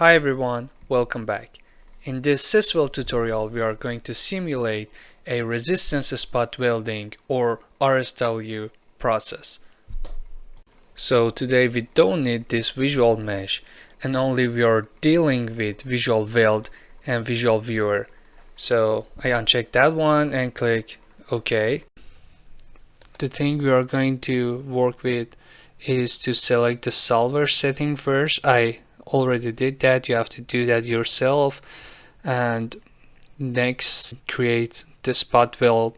Hi everyone, welcome back. In this SYSWELD tutorial we are going to simulate a resistance spot welding or RSW process. So today we don't need this visual mesh and only we are dealing with visual weld and visual viewer. So I uncheck that one and click OK. The thing we are going to work with is to select the solver setting first. I already did that. You have to do that yourself. And next, create the spot weld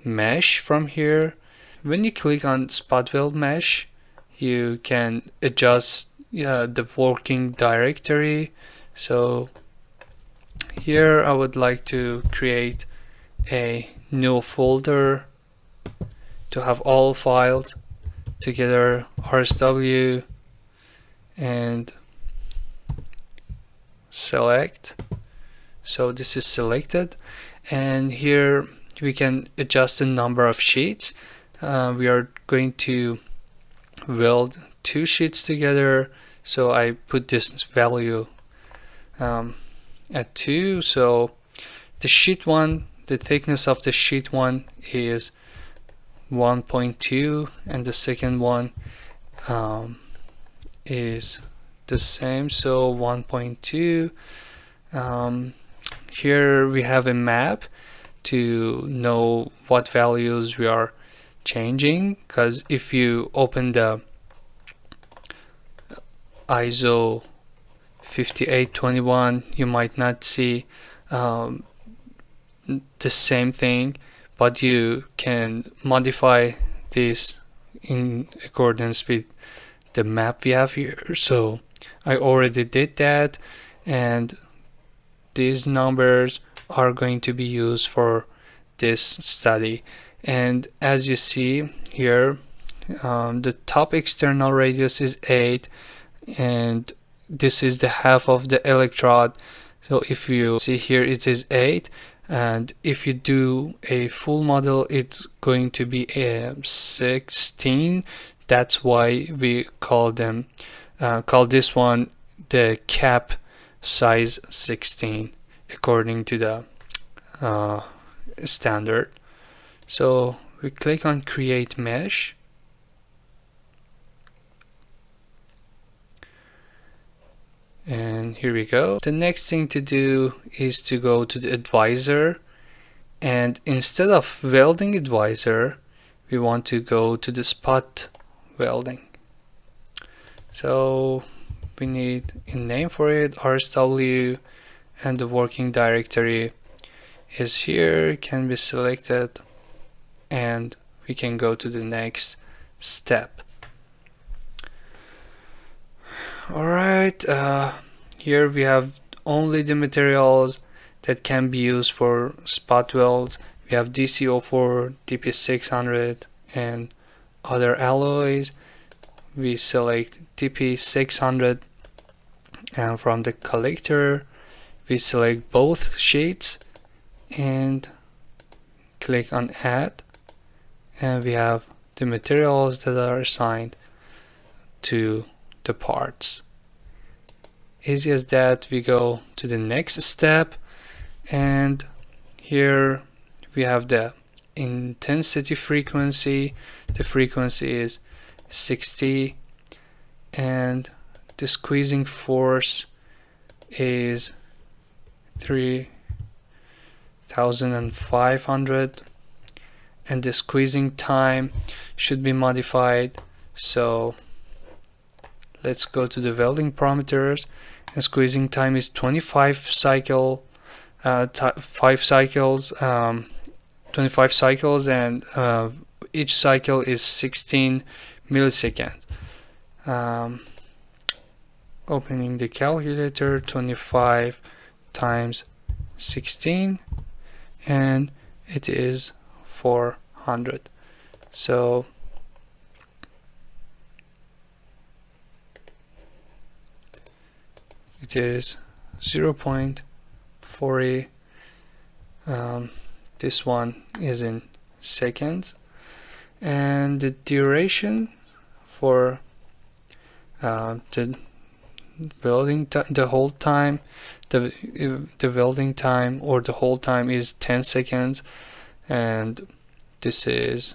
mesh from here. When you click on spot weld mesh, you can adjust the working directory. So here I would like to create a new folder to have all files together, RSW, and select. So this is selected, and here we can adjust the number of sheets. We are going to weld 2 sheets together, so I put this value at 2. So the sheet 1, the thickness of the sheet 1 is 1.2 and the second one is the same, so 1.2. Here we have a map to know what values we are changing, because if you open the ISO 5821 you might not see the same thing, but you can modify this in accordance with the map we have here. So I already did that, and these numbers are going to be used for this study. And as you see here, the top external radius is 8, and this is the half of the electrode. So if you see here, it is 8, and if you do a full model, it's going to be 16. That's why we call this one the cap size 16 according to the standard. So we click on create mesh, and here we go. The next thing to do is to go to the advisor, and instead of welding advisor we want to go to the spot welding. So we need a name for it, RSW, and the working directory is here, can be selected, and we can go to the next step. Alright, here we have only the materials that can be used for spot welds. We have DC04, DP600, and other alloys. We select DP600, and from the collector we select both sheets and click on add, and we have the materials that are assigned to the parts. Easy as that. We go to the next step, and here we have the intensity frequency. The frequency is 60, and the squeezing force is 3,500, and the squeezing time should be modified. So let's go to the welding parameters, and squeezing time is 25 cycles, 25 cycles, and each cycle is 16 milliseconds. Opening the calculator, 25 times 16, and it is 400. So it is 0.40. This one is in seconds, and the duration for the the hold time, the welding time or the hold time is 10 seconds, and this is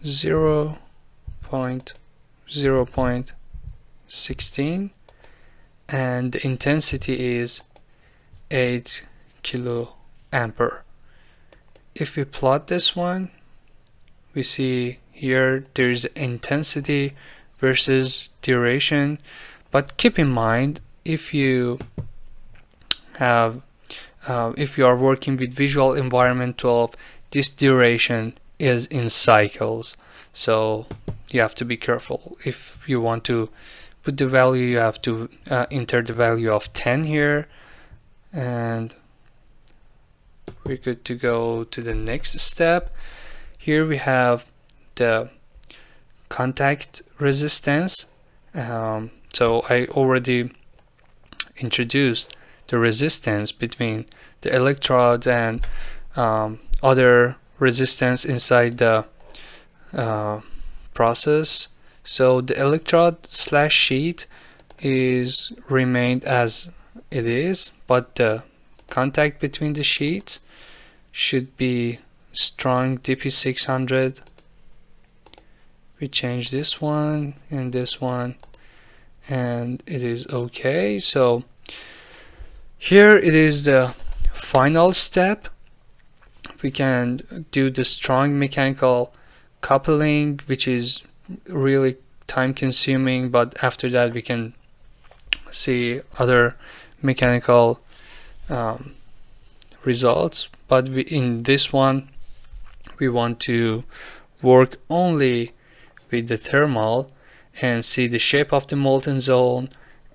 0.16, and the intensity is 8 kiloampere. If we plot this one, we see here there's intensity versus duration, but keep in mind if you are working with Visual Environment 12, this duration is in cycles, so you have to be careful. If you want to put the value, you have to enter the value of 10 here, and we're good to go to the next step. Here we have the contact resistance. So I already introduced the resistance between the electrodes and other resistance inside the process. So the electrode / sheet is remained as it is, but the contact between the sheets should be strong DP600. We change this one and this one, and it is okay. So here it is the final step. We can do the strong mechanical coupling, which is really time consuming, but after that we can see other mechanical results. But in this one we want to work only with the thermal and see the shape of the molten zone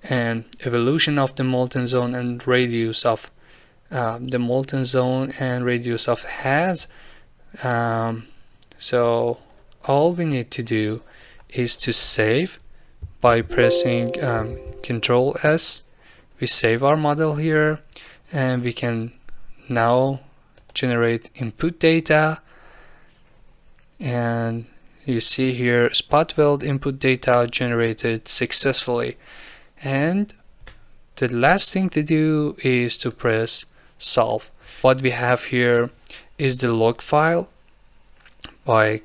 and evolution of the molten zone and radius of the molten zone and radius of has. So all we need to do is to save by pressing Control S. We save our model here, and we can now generate input data, and you see here spot weld input data generated successfully. And the last thing to do is to press solve. What we have here is the log file. By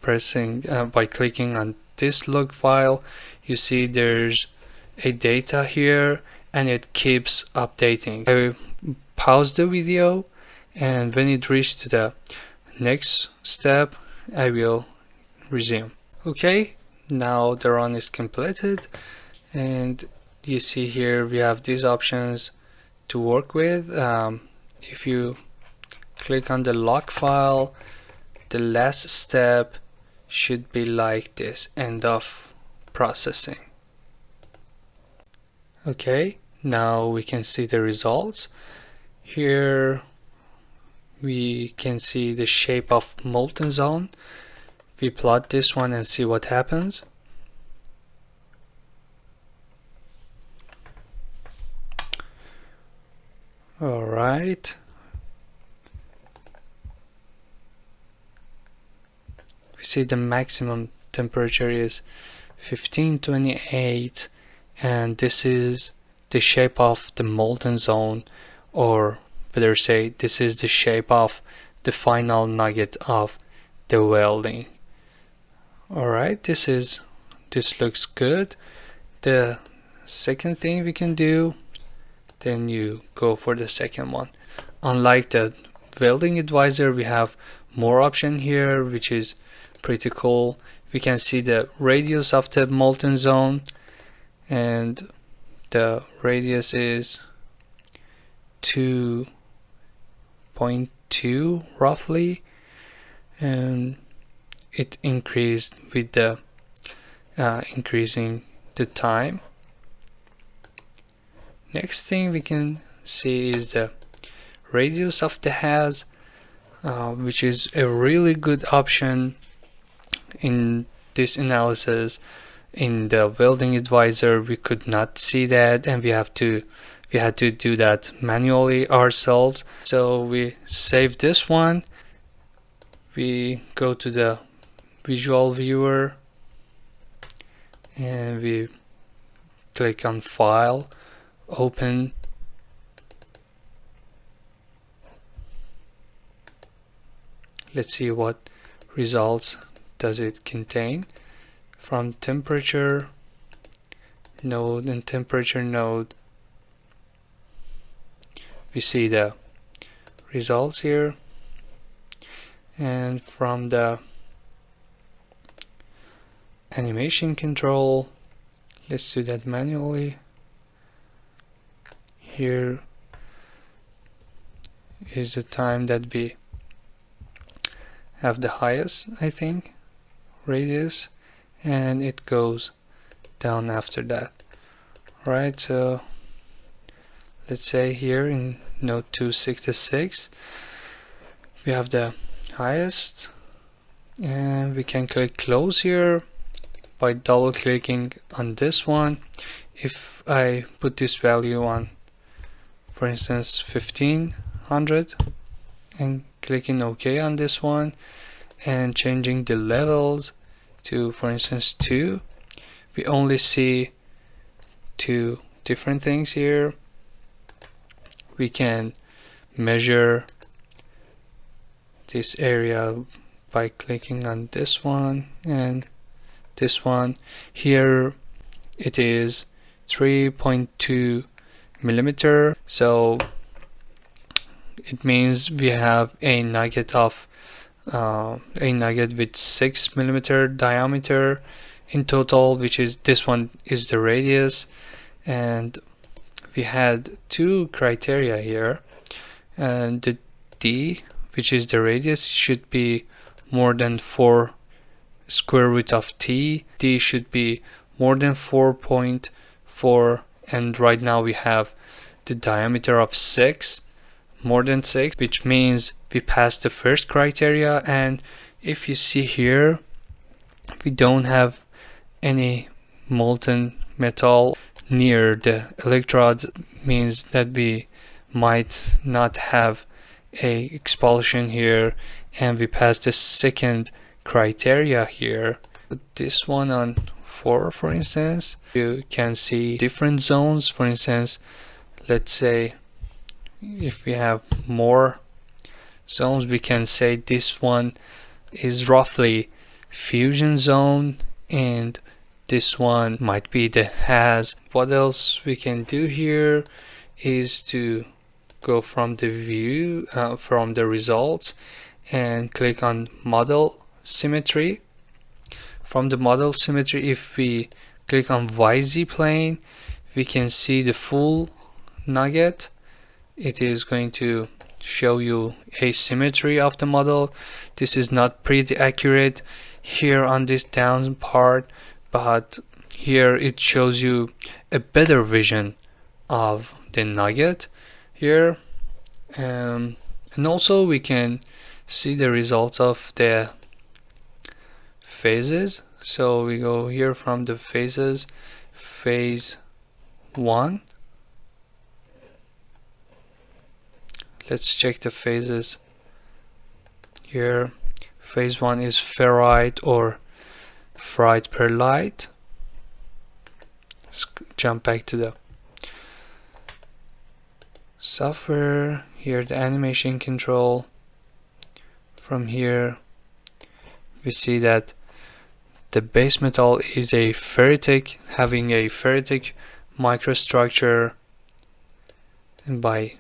clicking on this log file, you see there's a data here and it keeps updating. I pause the video, and when it reaches to the next step I will resume. Okay, now the run is completed, and you see here we have these options to work with. If you click on the log file, the last step should be like this: end of processing. Okay, now we can see the results. Here we can see the shape of molten zone. We plot this one and see what happens. All right. We see the maximum temperature is 1528, and this is the shape of the molten zone, or better say this is the shape of the final nugget of the welding. Alright, this looks good. The second thing we can do, then you go for the second one. Unlike the welding advisor, we have more option here, which is pretty cool. We can see the radius of the molten zone, and the radius is 2.2 roughly, and it increased with the increasing the time. Next thing we can see is the radius of the has, which is a really good option in this analysis. In the welding advisor we could not see that, and we had to do that manually ourselves. So we save this one, we go to the visual viewer, and we click on File, Open. Let's see what results does it contain. From temperature node and temperature node, we see the results here. And from the animation control, let's do that manually. Here is the time that we have the highest, I think, radius, and it goes down after that. Right, so let's say here in node 266 we have the highest, and we can click close here by double clicking on this one. If I put this value on, for instance, 1500, and clicking OK on this one and changing the levels to, for instance, 2, we only see 2 different things here. We can measure this area by clicking on this one and this one. Here it is 3.2 millimeter, so it means we have a nugget of with 6 millimeter diameter in total, which is this one is the radius. And we had 2 criteria here, and the D, which is the radius, should be more than 4 square root of T. D should be more than 4.4, and right now we have the diameter of 6, more than 6, which means we passed the first criteria. And if you see here, we don't have any molten metal near the electrodes, means that we might not have a expulsion here, and we passed the second criteria here. Put this one on 4, for instance, you can see different zones. For instance, let's say if we have more zones, we can say this one is roughly fusion zone, and this one might be the has. What else we can do here is to go from the view, from the results, and click on model symmetry. From the model symmetry, if we click on YZ plane, we can see the full nugget. It is going to show you asymmetry of the model. This is not pretty accurate here on this down part, but here it shows you a better vision of the nugget here. And also we can see the results of the phases. So we go here from the phases, phase 1. Let's check the phases here. Phase 1 is ferrite or fried perlite. Let's jump back to the software. Here the animation control. From here we see that the base metal is a ferritic, having a ferritic microstructure, and by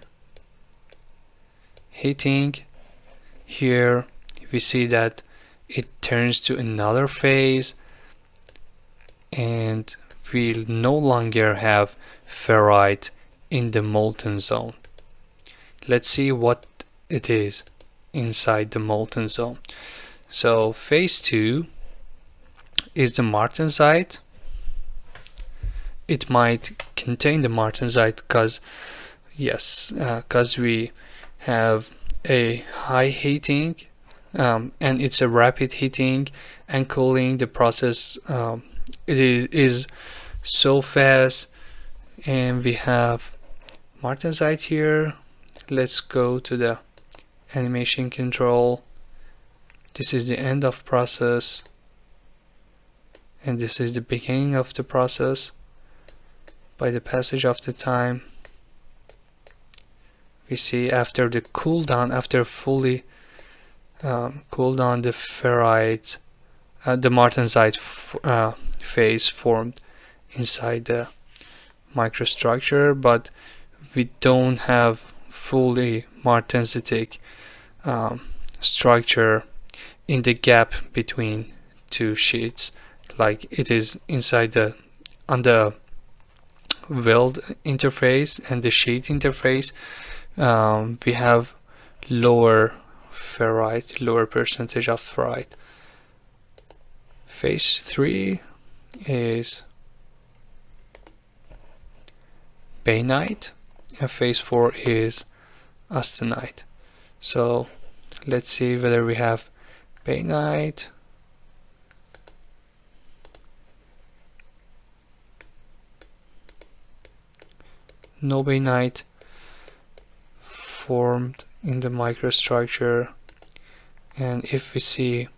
heating here we see that it turns to another phase, and we no longer have ferrite in the molten zone. Let's see what it is inside the molten zone. So phase 2 is the martensite. It might contain the martensite because because we have a high heating, and it's a rapid heating and cooling. The process it is so fast, and we have martensite here. Let's go to the animation control. This is the end of process, and this is the beginning of the process. by the passage of the time, we see after the cool down, after fully cool down, the ferrite, the martensite phase formed inside the microstructure, but we don't have fully martensitic structure in the gap between two sheets like it is inside on the weld interface and the sheet interface. We have lower ferrite, lower percentage of ferrite. Phase 3 is bainite and phase 4 is austenite. So let's see whether we have bainite, no bainite formed in the microstructure, and if we see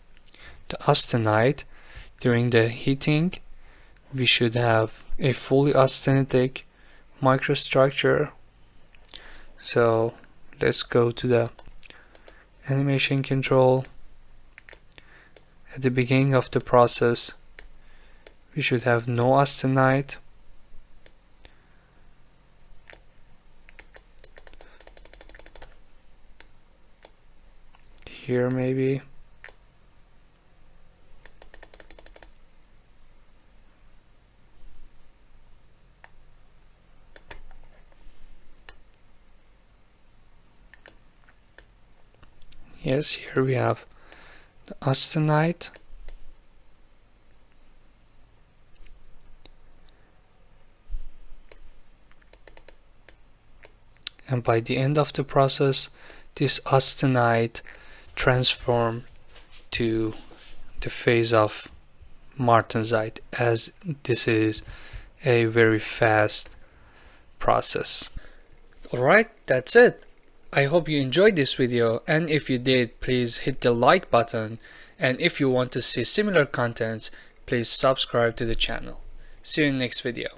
the austenite during the heating, we should have a fully austenitic microstructure. So let's go to the animation control. At the beginning of the process, we should have no austenite. Here maybe. Yes, here we have the austenite. And by the end of the process, this austenite transform to the phase of martensite, as this is a very fast process. Alright, that's it. I hope you enjoyed this video, and if you did, please hit the like button, and if you want to see similar contents, please subscribe to the channel. See you in the next video.